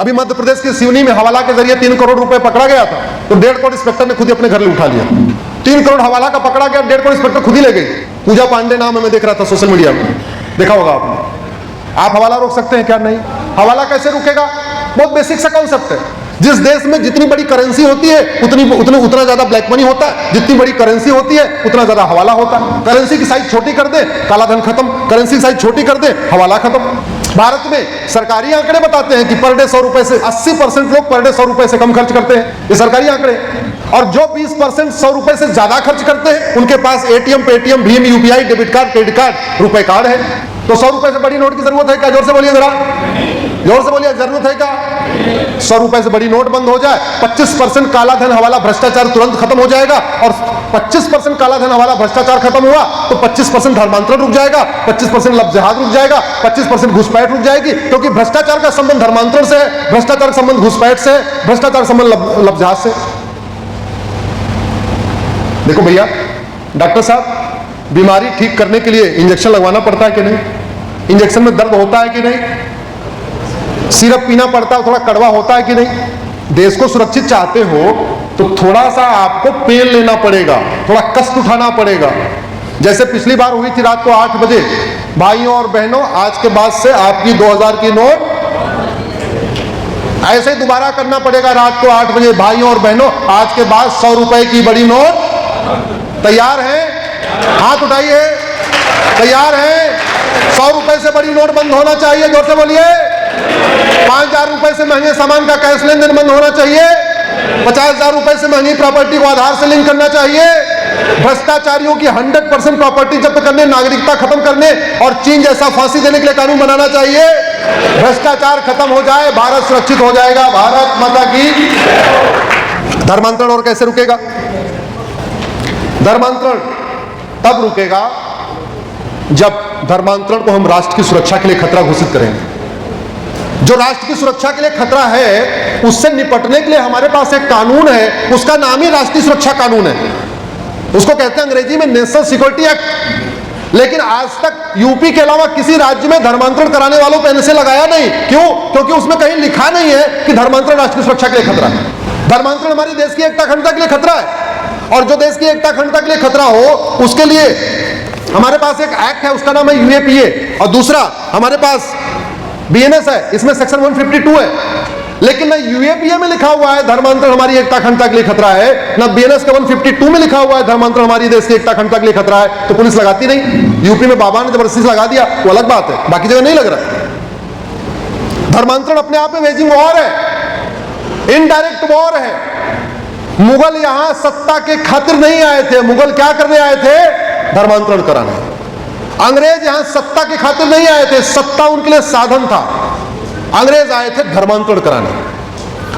अभी मध्य प्रदेश के सिवनी में हवाला के जरिए 3 करोड़ रुपए पकड़ा गया था, तो 1.5 करोड़ इंस्पेक्टर ने खुद ही अपने घर ले उठा लिया। 3 करोड़ हवाला का पकड़ा गया, 1.5 करोड़ इंस्पेक्टर खुद ही ले गई। पूजा पांडे नाम है, मैं देख रहा था सोशल मीडिया में, देखा होगा आपने। आप हवाला रोक सकते हैं क्या? नहीं। हवाला कैसे रुकेगा? बहुत बेसिक सा कॉन्सेप्ट है। जिस देश में जितनी बड़ी करेंसी होती है उतना ज्यादा ब्लैक मनी होता है, जितनी बड़ी करेंसी होती है उतना ज्यादा हवाला होता है। करेंसी की साइज छोटी कर दे, काला धन खत्म। करेंसी की साइज छोटी कर दे, हवाला खत्म। भारत में सरकारी आंकड़े बताते हैं कि पर डे 100 रुपए से 80% लोग पर डे 100 रुपए से कम खर्च करते हैं, ये सरकारी आंकड़े। और जो 20% 100 रुपए से ज्यादा खर्च करते हैं उनके पास एटीएम, पेटीएम, भीम, UPI, debit card, credit card, RuPay card है। तो 100 रुपए से बड़ी नोट की जरूरत है क्या? जोर से बोलिए जरा, जोर से बोलिए, जरूरत है क्या? 100 रुपए से बड़ी नोट बंद हो जाए, 25% काला धन हवाला भ्रष्टाचार तुरंत खत्म हो जाएगा। और 25% काला धन हवाला भ्रष्टाचार खत्म हुआ तो 25% धर्मांतरण रुक जाएगा, 25% लफ्ज जिहाद रुक जाएगा, 25% घुसपैठ रुक जाएगी। क्योंकि भ्रष्टाचार का संबंध धर्मांतरण से है, भ्रष्टाचार का संबंध घुसपैठ से है, भ्रष्टाचार का संबंध लफ्ज जिहाद से। देखो भैया, डॉक्टर साहब, बीमारी ठीक करने के लिए इंजेक्शन लगवाना पड़ता है कि नहीं? इंजेक्शन में दर्द होता है कि नहीं? सिरप पीना पड़ता है, थोड़ा कड़वा होता है कि नहीं? देश को सुरक्षित चाहते हो तो थोड़ा सा आपको पेन लेना पड़ेगा, थोड़ा कष्ट उठाना पड़ेगा। जैसे पिछली बार हुई थी रात को 8 बजे, भाइयों और बहनों, आज के बाद से आपकी 2000 की नोट ऐसे दोबारा करना पड़ेगा। रात को 8 बजे, भाइयों और बहनों, आज के बाद 100 रुपए की बड़ी नोट तैयार है? हाथ उठाइए, तैयार है? 100 रुपए से बड़ी नोट बंद होना चाहिए, जोर से बोलिए। 5000 रुपए से महंगे सामान का कैश लेन देन बंद होना चाहिए। 50,000 रुपए से महंगी प्रॉपर्टी को आधार से लिंक करना चाहिए। भ्रष्टाचारियों की 100% प्रॉपर्टी जब्त करने, नागरिकता खत्म करने और चीन जैसा फांसी देने के लिए कानून बनाना चाहिए। भ्रष्टाचार खत्म हो जाए, भारत सुरक्षित हो जाएगा। भारत माता की। धर्मांतरण और कैसे रुकेगा? धर्मांतरण तब रुकेगा जब धर्मांतरण को हम राष्ट्र की सुरक्षा के लिए खतरा घोषित करेंगे। जो राष्ट्र की सुरक्षा के लिए खतरा है, उससे निपटने के लिए हमारे पास एक कानून है, उसका नाम ही राष्ट्रीय सुरक्षा कानून है। उसको कहते हैं अंग्रेजी में नेशनल सिक्योरिटी एक्ट। लेकिन आज तक यूपी के अलावा किसी राज्य में धर्मांतरण कराने वालों पर एनएसए लगाया नहीं। क्यों? क्योंकि उसमें कहीं लिखा नहीं है कि धर्मांतरण राष्ट्र की सुरक्षा के लिए खतरा है। धर्मांतरण हमारी देश की एकता अखंडता के लिए खतरा है, और जो देश की एकता अखंडता के लिए खतरा हो उसके लिए हमारे पास एक एक्ट है, उसका नाम है यूएपीए, और दूसरा हमारे पास बीएनएस है, इसमें सेक्शन 152 है। लेकिन ना यूएपीए में लिखा हुआ है धर्मांतरण हमारी एकता अखंडता के लिए खतरा है, ना बीएनएस के 152 में लिखा हुआ है धर्मांतरण हमारी देश की एकता अखंडता के लिए खतरा है। तो पुलिस लगाती नहीं। यूपी में बाबा ने जबरदस्ती लगा दिया, वो अलग बात है, बाकी जगह नहीं लग रहा। धर्मांतरण अपने आप में वेजिंग वॉर है, इनडायरेक्ट वॉर है। मुगल यहां सत्ता के खातिर नहीं आए थे। मुगल क्या करने आए थे? धर्मांतरण कराने। अंग्रेज यहां सत्ता के खातिर नहीं आए थे, सत्ता उनके लिए साधन था। अंग्रेज आए थे धर्मांतरण कराने।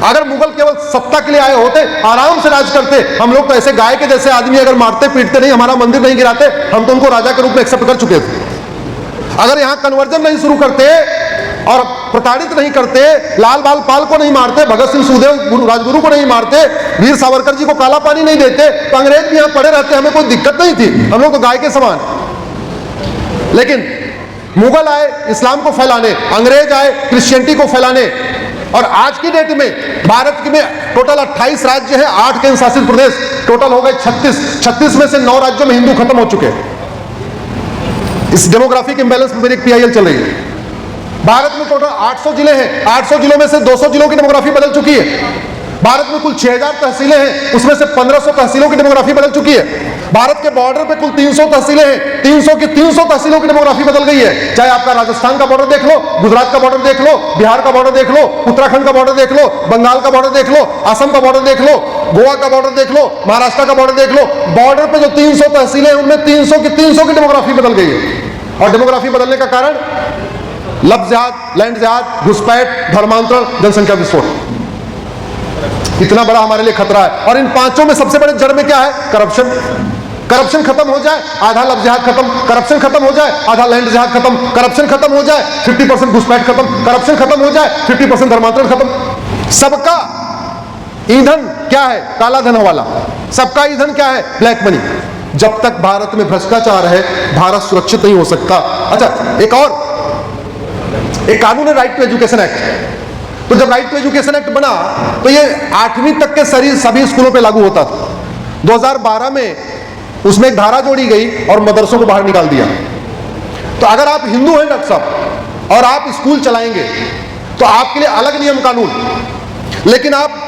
अगर मुगल केवल सत्ता के लिए आए होते, आराम से राज करते। हम लोग तो ऐसे गाय के जैसे आदमी अगर मारते पीटते नहीं, हमारा मंदिर नहीं गिराते, हम तो उनको राजा के रूप में एक्सेप्ट कर चुके थे। अगर यहां कन्वर्जन नहीं शुरू करते और प्रताड़ित नहीं करते, लाल बाल पाल को नहीं मारते, भगत सिंह सुखदेव राजगुरु को नहीं मारते, वीर सावरकर जी को काला पानी नहीं देते, तो अंग्रेज भी यहां पड़े रहते, हमें कोई दिक्कत नहीं थी। हम लोग तो गाय के समान। लेकिन मुगल आए इस्लाम को फैलाने, अंग्रेज आए क्रिश्चियनिटी को फैलाने, और आज की डेट में भारत में टोटल 28 राज्य है, 8 केंद्र शासित प्रदेश, टोटल हो गए 36 में से 9 राज्यों में हिंदू खत्म हो चुके हैं। इस डेमोग्राफिक इंबैलेंस में मेरी एक पीआईएल चल रही है। भारत में टोटल 800 जिले हैं, 800 जिलों में से 200 जिलों की डेमोग्राफी बदल चुकी है। भारत में कुल 6000 तहसीलें हैं, उसमें से 1500 तहसीलों की डेमोग्राफी बदल चुकी है। भारत के बॉर्डर पे कुल 300 तहसीलें हैं, 300 की 300 तहसीलों की डेमोग्राफी बदल गई है। चाहे आपका राजस्थान का बॉर्डर देख लो, गुजरात का बॉर्डर देख लो, बिहार का बॉर्डर देख लो, उत्तराखंड का बॉर्डर देख लो, बंगाल का बॉर्डर देख लो, असम का बॉर्डर देख लो, गोवा का बॉर्डर देख लो, महाराष्ट्र का बॉर्डर देख लो। बॉर्डर पे जो 300 तहसीलें हैं उनमें 300 की डेमोग्राफी बदल गई है। और डेमोग्राफी बदलने का कारण लफ्ज जिहाद, लैंड जिहाद, घुसपैठ, धर्मांतरण, जनसंख्या विस्फोट। इतना बड़ा हमारे लिए खतरा है। और इन पांचों में सबसे बड़े जड़ में क्या है? करप्शन। करप्शन खत्म हो जाए, आधा लफ्ज जिहाद खत्म। करप्शन खत्म हो जाए, आधा लैंड जिहाद खत्म। करप्शन खत्म हो जाए, 50% घुसपैठ खत्म। करप्शन खत्म हो जाए, 50% धर्मांतरण खत्म। सबका ईंधन क्या है? काला धन वाला। सबका ईंधन क्या है? Black money. जब तक भारत में भ्रष्टाचार है, भारत सुरक्षित नहीं हो सकता। अच्छा, एक कानून है, राइट टू एजुकेशन एक्ट। तो जब राइट टू एजुकेशन एक्ट बना तो ये 8वीं तक के सभी स्कूलों पे लागू होता था। 2012 में उसमें एक धारा जोड़ी गई और मदरसों को बाहर निकाल दिया। तो अगर आप हिंदू हैं डॉक्टर साहब और आप स्कूल चलाएंगे तो आपके लिए अलग नियम कानून, लेकिन आप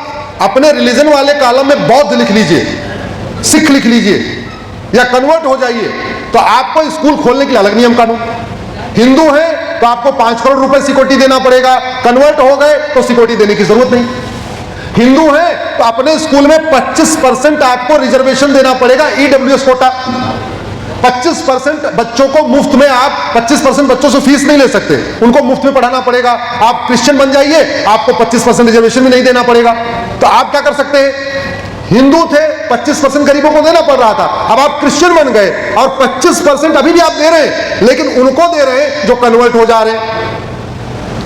अपने रिलीजन वाले कॉलम में बौद्ध लिख लीजिए, सिख लिख लीजिए या कन्वर्ट हो जाइए, तो आपको स्कूल खोलने के लिए अलग नियम कानून। हिंदू है तो आपको 5 करोड़ रुपए सिक्योरिटी देना पड़ेगा, कन्वर्ट हो गए तो सिक्योरिटी देने की जरूरत नहीं। हिंदू है तो अपने स्कूल में 25% आपको रिजर्वेशन देना पड़ेगा, ईडब्ल्यूएस कोटा। 25% बच्चों को मुफ्त में, आप 25% बच्चों से फीस नहीं ले सकते, उनको मुफ्त में पढ़ाना पड़ेगा। आप क्रिश्चियन बन जाइए, आपको 25% रिजर्वेशन भी नहीं देना पड़ेगा। तो आप क्या कर सकते हैं, हिंदू थे 25% गरीबों को देना पड़ रहा था, अब आप क्रिश्चियन बन गए और 25% अभी भी आप दे रहे हैं, लेकिन उनको दे रहे हैं जो कन्वर्ट हो जा रहे हैं।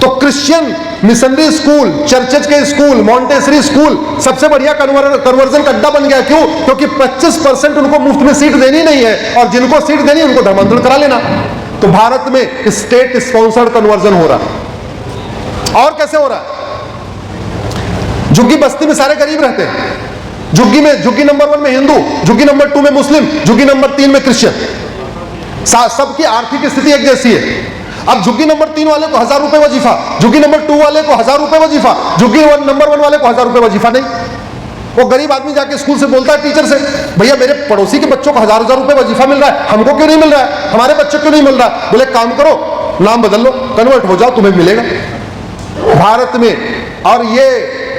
तो क्रिश्चियन मिशनरी स्कूल, चर्चेज के स्कूल, मॉन्टेसरी स्कूल सबसे बढ़िया कन्वर्जन का अड्डा बन गया। क्यों? क्योंकि 25% उनको मुफ्त में सीट देनी नहीं है और जिनको सीट देनी है उनको धर्मांतरण करा लेना। तो भारत में स्टेट स्पॉन्सर्ड कन्वर्जन हो रहा है। और कैसे हो रहा है? झुग्गी बस्ती में सारे गरीब रहते हैं, झुग्गी नंबर 1 में हिंदू, झुग्गी नंबर 2 में मुस्लिम, झुग्गी नंबर 3 में क्रिश्चियन। सबकी आर्थिक स्थिति एक जैसी है। अब झुग्गी नंबर 3 वाले को 1000 रुपए वजीफा, झुग्गी नंबर 2 वाले को 1000 रुपए वजीफा, झुग्गी नंबर 1 वाले को 1000 रुपए वजीफा नहीं। वो गरीब आदमी जाके स्कूल से बोलता है टीचर से, भैया मेरे पड़ोसी के बच्चों को 1000 रुपए वजीफा मिल रहा है, हमको क्यों नहीं मिल रहा है, हमारे बच्चों क्यों नहीं मिल रहा है? बोले काम करो, नाम बदल लो, कन्वर्ट हो जाओ, तुम्हें मिलेगा। भारत में और ये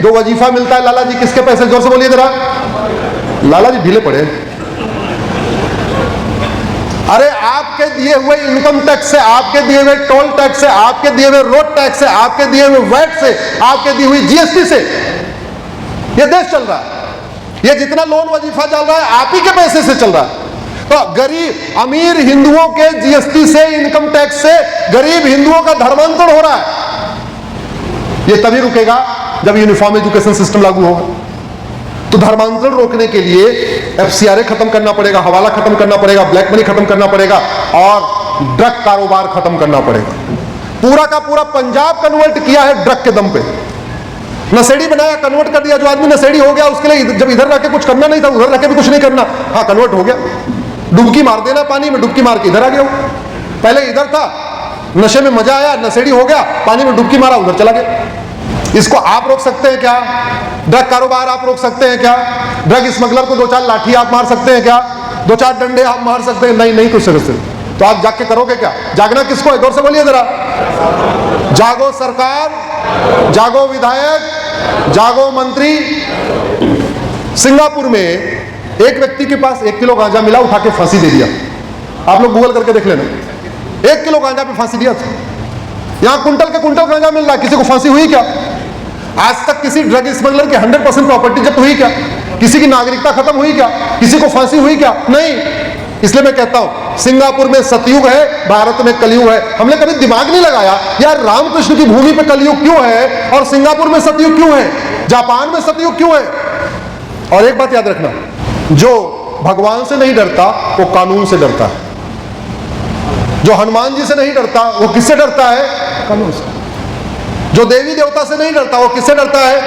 जो वजीफा मिलता है लाला जी किसके पैसे, जोर से बोलिए जरा, लाला जी ढीले पड़े। अरे आपके दिए हुए इनकम टैक्स से, आपके दिए हुए टोल टैक्स से, आपके दिए हुए रोड टैक्स से, आपके दिए हुए वैट से, आपके दी हुई जीएसटी से ये देश चल रहा है। ये जितना लोन वजीफा चल रहा है आप ही के पैसे से चल रहा है। तो गरीब अमीर हिंदुओं के जीएसटी से, इनकम टैक्स से गरीब हिंदुओं का धर्मांतरण हो रहा है। ये तभी रुकेगा जब यूनिफॉर्म एजुकेशन सिस्टम लागू होगा। तो धर्मांतरण रोकने के लिए एफसीआरए खत्म करना पड़ेगा, हवाला खत्म करना पड़ेगा, ब्लैक मनी खत्म करना पड़ेगा और ड्रग कारोबार खत्म करना पड़ेगा। पूरा का पूरा पंजाब कन्वर्ट किया है ड्रग के दम पे, नशेड़ी बनाया, कन्वर्ट कर दिया। जो आदमी नशेड़ी हो गया उसके लिए जब इधर रह के कुछ करना नहीं था, उधर रह के भी कुछ नहीं करना, हाँ कन्वर्ट हो गया। डुबकी मार देना पानी में, डुबकी मार के इधर आ गया। पहले इधर था, नशे में मजा आया, नशेड़ी हो गया, पानी में डुबकी मारा, उधर चला गया। इसको आप रोक सकते हैं क्या? ड्रग कारोबार आप रोक सकते हैं क्या? ड्रग स्मगलर को 2-4 लाठी आप मार सकते हैं क्या? 2-4 डंडे आप मार सकते हैं? नहीं, नहीं कुछ से। तो आप जाग के करोगे क्या? जागना किसको है? जोर से बोलिए जरा, जागो सरकार, जागो विधायक, जागो मंत्री। सिंगापुर में एक व्यक्ति के पास 1 किलो गांजा मिला, उठा के फांसी दे दिया। आप लोग गूगल करके देख लेना, 1 किलो गांजा पे फांसी दिया था। यहां कुंटल के कुंटल गांजा मिल रहा है, किसी को फांसी हुई क्या? आज तक किसी ड्रग स्मगलर की 100% प्रॉपर्टी जब्त हुई क्या? किसी की नागरिकता खत्म हुई क्या? किसी को फांसी हुई क्या? नहीं। इसलिए मैं कहता हूं सिंगापुर में सतयुग है, भारत में कलयुग है। हमने कभी दिमाग नहीं लगाया यार रामकृष्ण की भूमि पे कलयुग क्यों है और सिंगापुर में सतयुग क्यों है, जापान में सतयुग क्यों है। और एक बात याद रखना, जो भगवान से नहीं डरता वो कानून से डरता है। जो हनुमान जी से नहीं डरता वो किससे डरता है? कानून से। जो देवी देवता से नहीं डरता वो किससे डरता है?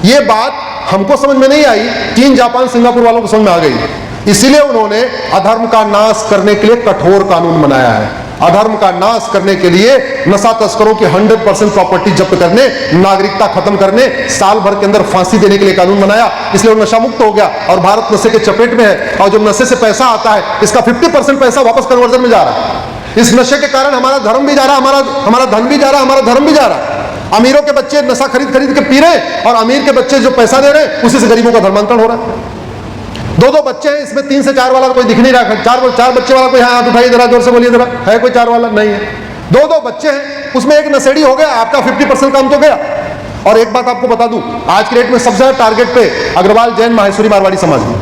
ये बात हमको समझ में नहीं आई, चीन, जापान, सिंगापुर वालों को समझ में आ गई। इसीलिए उन्होंने अधर्म का नाश करने के लिए कठोर कानून बनाया है। अधर्म का नाश करने के लिए नशा तस्करों की 100% प्रॉपर्टी जब्त करने, नागरिकता खत्म करने, साल भर के अंदर फांसी देने के लिए कानून बनाया। इसलिए वो नशा मुक्त हो गया और भारत नशे के चपेट में है। और जो नशे से पैसा आता है इसका 50% पैसा वापस कन्वर्जन में जा रहा है। इस नशे के कारण हमारा धर्म भी जा रहा, हमारा धन भी जा रहा, हमारा धर्म भी जा रहा। अमीरों के बच्चे नशा खरीद के पी रहे और अमीर के बच्चे जो पैसा दे रहे हैं उसी से गरीबों का धर्मांतरण हो रहा है। 2-2 बच्चे हैं, इसमें 3 से 4 वाला कोई दिख नहीं रहा। 4 बच्चे वाला कोई हाथ उठाइए जरा, जोर से बोलिए जरा, है कोई 4 वाला? नहीं है। 2-2 बच्चे हैं, उसमें एक नशेड़ी हो गया, आपका 50% काम तो गया। और एक बात आपको बता दूं, आज के डेट में सबसे ज्यादा टारगेट पे अग्रवाल, जैन, माहेश्वरी, मारवाड़ी समाज है।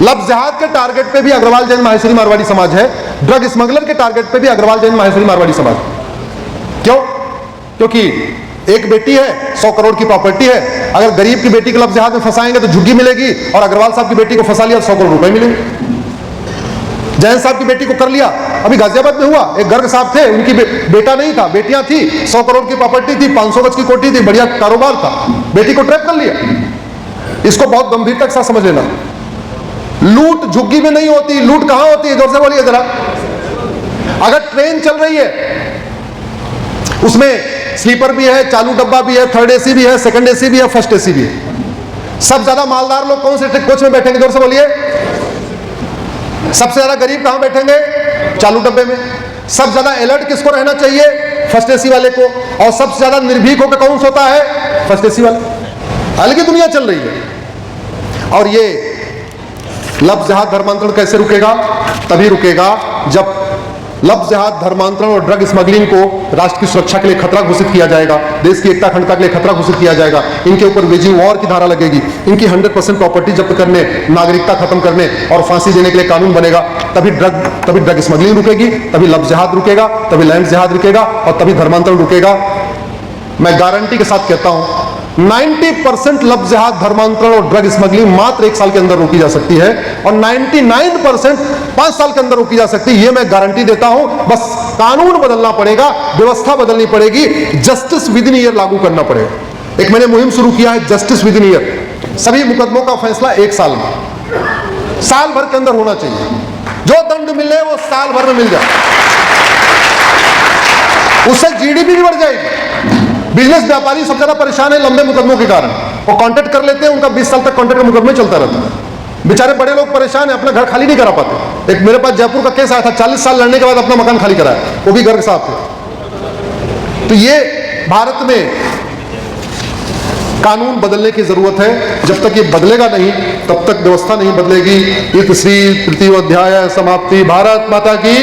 लफ्ज़ जिहाद के टारगेट पे भी अग्रवाल, जैन, माहेश्वरी, मारवाड़ी समाज है। ड्रग स्मगलर के टारगेट पे भी अग्रवाल, जैन, माहेश्वरी, मारवाड़ी समाज। क्यों? क्योंकि एक बेटी है, 100 करोड़ की प्रॉपर्टी है। अगर गरीब की बेटी को लफ्ज़ जिहाद में फंसाएंगे तो झुग्गी मिलेगी और अग्रवाल साहब की बेटी को फंसा लिया तो 100 करोड़ रुपए मिलेंगे। जैन साहब की बेटी को कर लिया, अभी गाजियाबाद में हुआ, एक गर्ग साहब थे, उनकी बेटा नहीं था, बेटियां थी, 100 करोड़ की प्रॉपर्टी थी, 500 गज की कोठी थी, बढ़िया कारोबार था, बेटी को ट्रैप कर लिया। इसको बहुत गंभीरता के साथ समझ लेना। लूट झुग्गी में नहीं होती, लूट कहां होती है? जोर से बोलिए जरा। अगर ट्रेन चल रही है, उसमें स्लीपर भी है, चालू डब्बा भी है, थर्ड एसी भी है, सेकंड एसी भी है, फर्स्ट एसी भी है, सब ज्यादा मालदार लोग कौन से कोच में बैठेंगे? जोर से बोलिए। सबसे ज्यादा गरीब कहां बैठेंगे? चालू डब्बे में। सबसे ज्यादा अलर्ट किसको रहना चाहिए? फर्स्ट एसी वाले को। और सबसे ज्यादा निर्भीक होकर कौन सोता है? फर्स्ट एसी वाला। अलग ही दुनिया चल रही है। और ये लफ्ज़ जिहाद धर्मांतरण कैसे रुकेगा? तभी रुकेगा जब लफ्ज़ जिहाद धर्मांतरण और ड्रग स्मगलिंग को राष्ट्र की सुरक्षा के लिए खतरा घोषित किया जाएगा, देश की एकता अखंडता के लिए खतरा घोषित किया जाएगा, इनके ऊपर वेजिंग वॉर की धारा लगेगी, इनकी 100% प्रॉपर्टी जब्त करने, नागरिकता खत्म करने और फांसी देने के लिए कानून बनेगा। तभी ड्रग स्मगलिंग रुकेगी, तभी लफ्ज़ जिहाद रुकेगा, तभी लैंड जिहाद रुकेगा और तभी धर्मांतरण रुकेगा। मैं गारंटी के साथ कहता हूं 90% लफ्ज़ जिहाद धर्मांतरण और ड्रग स्मगलिंग मात्र 1 साल के अंदर रोकी जा सकती है और 99% 5 साल के अंदर रोकी जा सकती है। यह मैं गारंटी देता हूं। बस कानून बदलना पड़ेगा, व्यवस्था बदलनी पड़ेगी, जस्टिस विद इन ईयर लागू करना पड़ेगा। एक मैंने मुहिम शुरू किया है, जस्टिस विद इन ईयर। सभी मुकदमों का फैसला 1 साल में, साल भर के अंदर होना चाहिए। जो दंड मिले वो साल भर में मिल जाए, उससे जीडीपी भी बढ़ जाएगी। बिजनेस व्यापारी सबसे ज्यादा परेशान है लंबे मुकदमों के कारण। वो कॉन्ट्रैक्ट कर लेते हैं, उनका 20 साल तक कॉन्ट्रैक्ट का मुकदमा चलता रहता है। बेचारे बड़े लोग परेशान है, अपना घर खाली नहीं करा पाते। एक मेरे पास जयपुर का केस आया था, 40 साल लड़ने के बाद अपना मकान खाली कराया, वो भी गर्ग साहब थे। तो ये भारत में कानून बदलने की जरूरत है। जब तक ये बदलेगा नहीं, तब तक व्यवस्था नहीं बदलेगी। इति श्री तृतीय अध्याय समाप्ति। भारत माता की